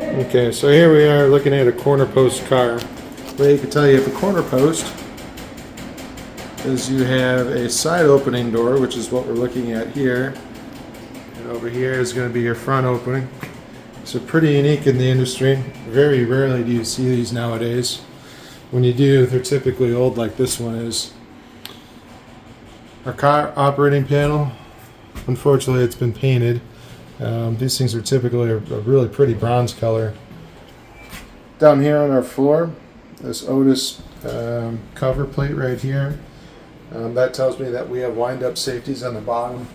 Okay, so here we are looking at a corner post car. Well, you can tell you have a corner post is you have a side opening door, which is what we're looking at here. And over here is going to be your front opening. So pretty unique in the industry. Very rarely do you see these nowadays. When you do, they're typically old like this one is. Our car operating panel, unfortunately it's been painted. These things are typically a really pretty bronze color. Down here on our floor, this Otis cover plate right here. That tells me that we have wind-up safeties on the bottom.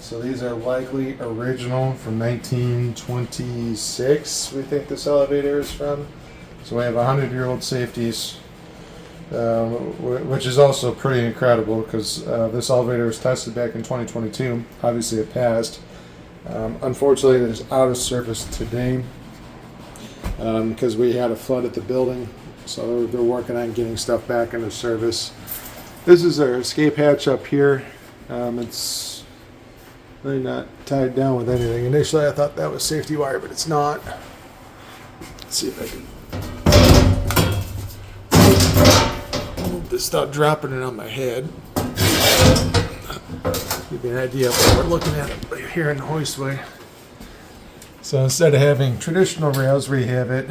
So these are likely original from 1926, we think this elevator is from. So we have 100-year-old safeties, which is also pretty incredible because this elevator was tested back in 2022. Obviously it passed. Unfortunately, it is out of service today because we had a flood at the building. So they're working on getting stuff back into service. This is our escape hatch up here. It's really not tied down with anything. Initially I thought that was safety wire, but it's not. Let's see if I can move this without dropping it on my head. Give you an idea of what we're looking at here in the hoistway. So instead of having traditional rails, we have it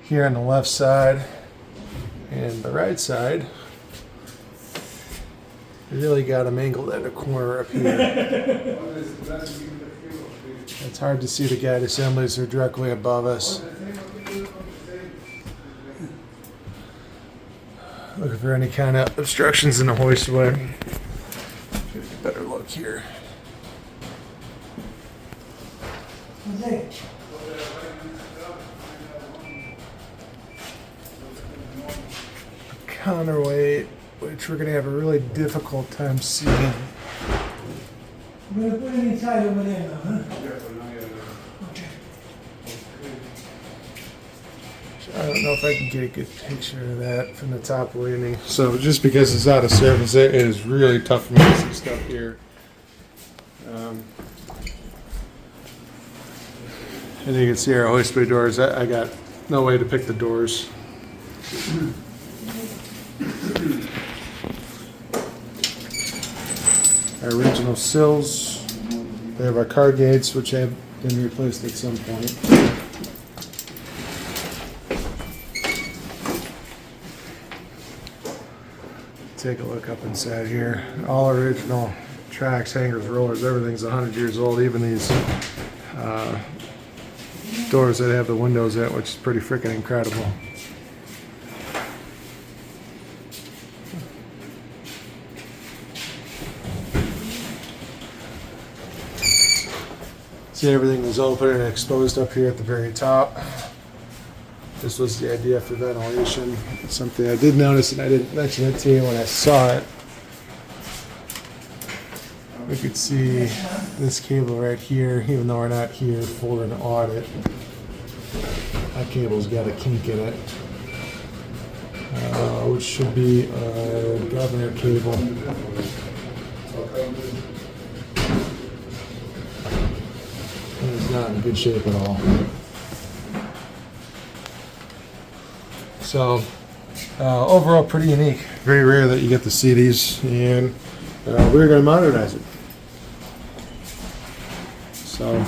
here on the left side and the right side. We really got them angled at a corner up here. It's hard to see the guide assemblies, they're directly above us. Looking for any kind of obstructions in the hoistway. Better look here. Counterweight, which we're going to have a really difficult time seeing. I'm going to put it inside over there now, huh? Okay. I don't know if I can get a good picture of that from the top landing. So just because it's out of service, it is really tough for me to see stuff here. And you can see our hoistway doors. I got no way to pick the doors. Our original sills. We have our car gates, which have been replaced at some point. Take a look up inside here. All original tracks, hangers, rollers, everything's 100 years old. Even these doors that have the windows in it, which is pretty freaking incredible. See, everything is open and exposed up here at the very top. This was the idea for ventilation. It's something I did notice, and I didn't mention it to you when I saw it. We could see this cable right here, even though we're not here for an audit. That cable's got a kink in it, which should be a governor cable. And it's not in good shape at all. So overall pretty unique. Very rare that you get to see these, and we're going to modernize it. So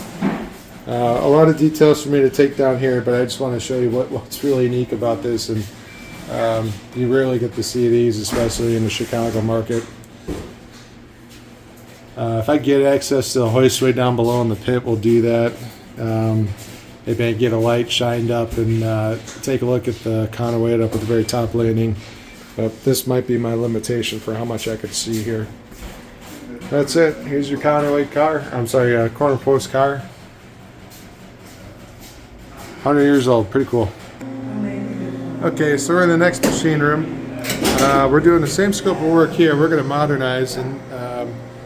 a lot of details for me to take down here, but I just want to show you what's really unique about this. And you rarely get to see these, especially in the Chicago market. If I get access to the hoistway down below in the pit, we'll do that. Maybe I get a light shined up and take a look at the counterweight up at the very top landing. But this might be my limitation for how much I could see here. That's it. Here's your counterweight car. I'm sorry, corner post car. 100 years old. Pretty cool. Okay, so we're in the next machine room. We're doing the same scope of work here. We're going to modernize, and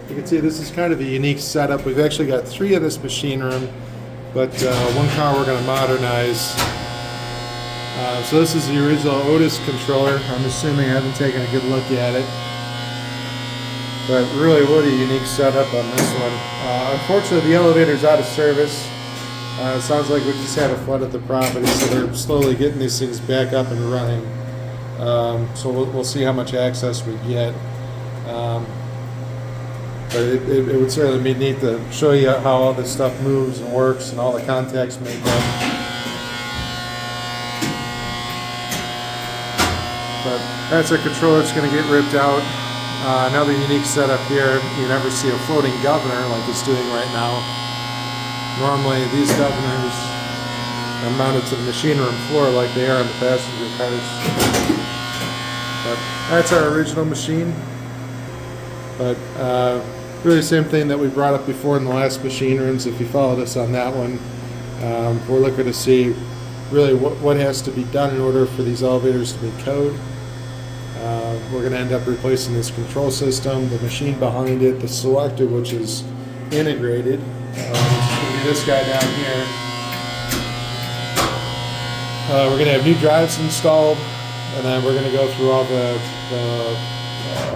you can see this is kind of a unique setup. We've actually got 3 in this machine room, but one car we're going to modernize. So this is the original Otis controller. I'm assuming I haven't taken a good look at it. But really, what a unique setup on this one. Unfortunately, the elevator's out of service. It sounds like we just had a flood at the property, so they're slowly getting these things back up and running. So we'll see how much access we get. But it would certainly be neat to show you how all this stuff moves and works and all the contacts make up. But that's our controller. It's going to get ripped out. Another unique setup here, you never see a floating governor like it's doing right now. Normally these governors are mounted to the machine room floor like they are on the passenger cars. But that's our original machine. But really the same thing that we brought up before in the last machine rooms. If you followed us on that one, we're looking to see really what has to be done in order for these elevators to be code. We're going to end up replacing this control system, the machine behind it, the selector which is integrated, which is going to be this guy down here. We're going to have new drives installed, and then we're going to go through all the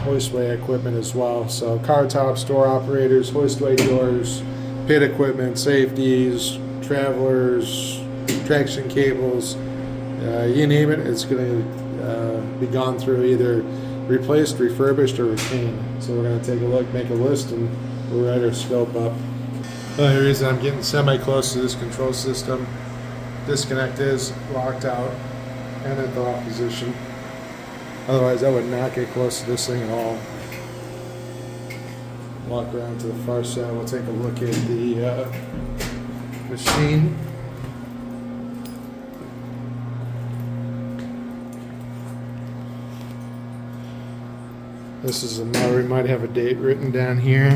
hoistway equipment as well. So car tops, door operators, hoistway doors, pit equipment, safeties, travelers, traction cables, you name it, it's going to be gone through, either replaced, refurbished, or retained. So we're going to take a look, make a list, and we'll write our scope up. The only reason I'm getting semi-close to this control system, disconnect is locked out and at the off position. Otherwise I would not get close to this thing at all. Walk around to the far side, we'll take a look at the machine. This is a model, we might have a date written down here.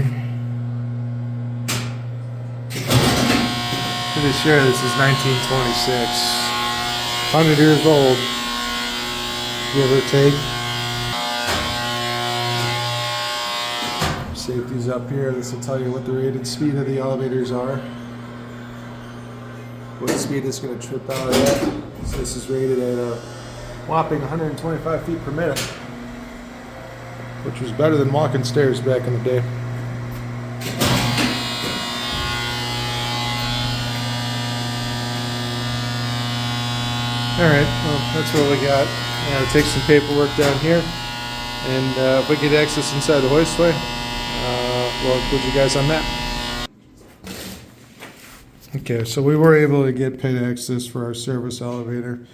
Pretty sure this is 1926. 100 years old, give or take. Safety's up here. This will tell you what the rated speed of the elevators are. What speed it's going to trip out at. So this is rated at a whopping 125 feet per minute, which was better than walking stairs back in the day. Alright, well, that's what we got. Take some paperwork down here, and if we get access inside the hoistway, we'll include you guys on that. Okay, so we were able to get pit access for our service elevator.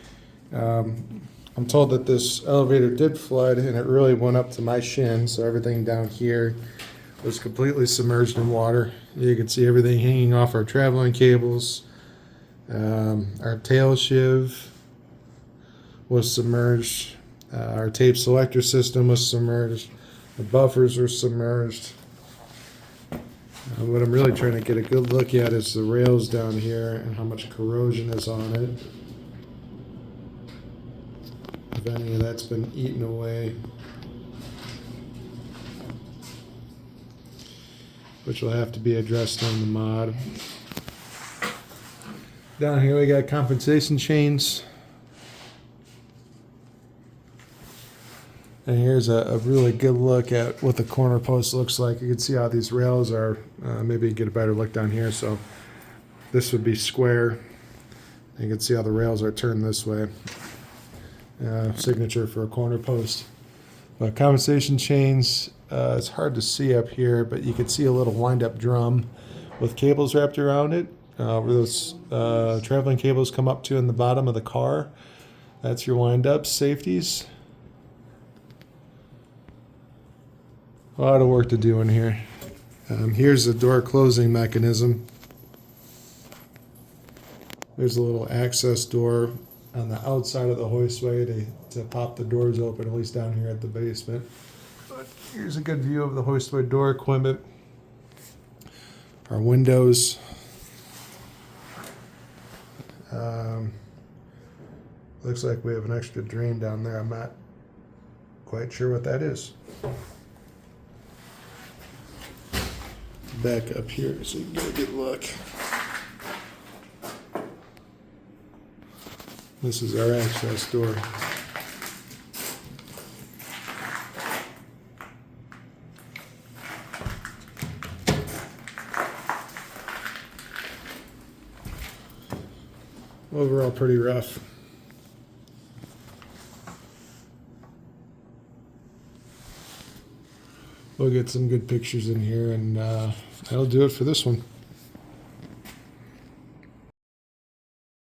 I'm told that this elevator did flood, and it really went up to my shin, so everything down here was completely submerged in water. You can see everything hanging off our traveling cables. Our tail sheave was submerged. Our tape selector system was submerged. The buffers were submerged. What I'm really trying to get a good look at is the rails down here and how much corrosion is on it. If any of that's been eaten away, which will have to be addressed on the mod. Down here we got compensation chains. And here's a really good look at what the corner post looks like. You can see how these rails are, maybe you get a better look down here. So this would be square. You can see how the rails are turned this way. Signature for a corner post. Compensation chains, it's hard to see up here, but you can see a little wind-up drum with cables wrapped around it. Where those traveling cables come up to in the bottom of the car. That's your wind-up. Safeties. A lot of work to do in here. Here's the door closing mechanism. There's a little access door on the outside of the hoistway to pop the doors open, at least down here at the basement. But here's a good view of the hoistway door equipment. Our windows. Looks like we have an extra drain down there. I'm not quite sure what that is. Back up here so you can get a good look. This is our access door. overall pretty rough. We'll get some good pictures in here, and that'll do it for this one.